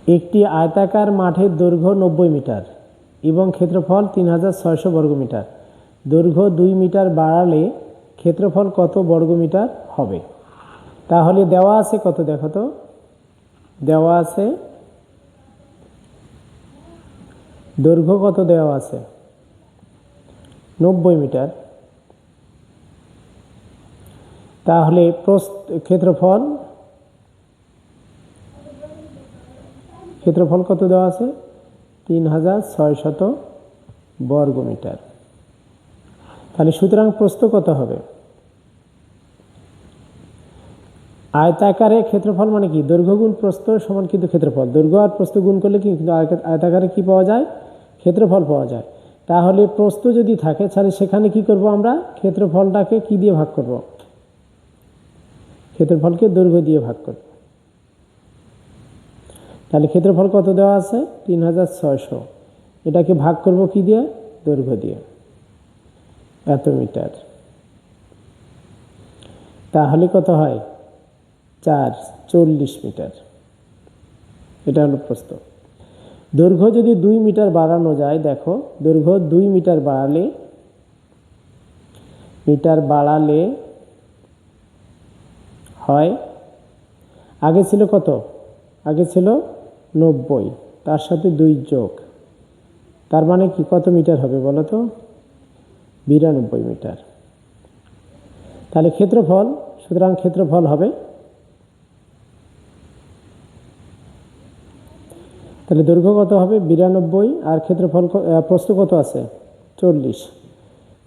একটি আয়তাকার মাঠের দৈর্ঘ্য 90 মিটার এবং ক্ষেত্রফল 3600 বর্গমিটার। দৈর্ঘ্য 2 মিটার বাড়ালে ক্ষেত্রফল কত বর্গমিটার হবে? তাহলে দেওয়া আছে কত, দেখো তো, দেওয়া আছে দৈর্ঘ্য কত দেওয়া আছে 90 মিটার। তাহলে ক্ষেত্রফল কত দেওয়া আছে? 3600 বর্গমিটার। তাহলে সুতরাং প্রস্থ কত হবে? আয়তাকারে ক্ষেত্রফল মানে কি? দৈর্ঘ্য গুণ প্রস্থ সমান কিন্তু ক্ষেত্রফল। দৈর্ঘ্য আর প্রস্থ গুণ করলে কিন্তু আয়তাকারে কি পাওয়া যায়? ক্ষেত্রফল পাওয়া যায়। তাহলে প্রস্থ যদি থাকে তাহলে সেখানে কি করব আমরা? ক্ষেত্রফলটাকে কি দিয়ে ভাগ করব? ক্ষেত্রফলকে দৈর্ঘ্য দিয়ে ভাগ করব। তাহলে ক্ষেত্রফল কত দেওয়া আছে? 3600। এটাকে ভাগ করব কি দিয়ে? দৈর্ঘ্য দিয়ে, এত মিটার। তাহলে কত হয়? 40 মিটার। এটা হলো প্রস্থ। দৈর্ঘ্য যদি 2 মিটার বাড়ানো যায়, দেখো দৈর্ঘ্য 2 মিটার বাড়ালে হয়, আগে ছিল কত? আগে ছিল 90, তার সাথে 2 যোগ, তার মানে কি কত মিটার হবে বলো তো? 92 মিটার। তাহলে ক্ষেত্রফল, সুতরাং ক্ষেত্রফল হবে, তাহলে দৈর্ঘ্য কত হবে? 92, আর ক্ষেত্রফল প্রস্থ কত আছে? 40।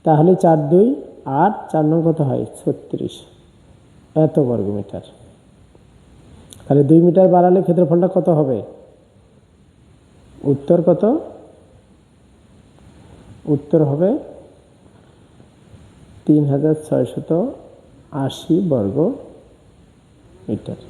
তাহলে 4 2 8, 4 9 কত হয়? 36, এত বর্গমিটার। তাহলে 2 মিটার বাড়ালে ক্ষেত্রফলটা কত হবে? উত্তর কত? উত্তর হবে 3680 বর্গ মিটার।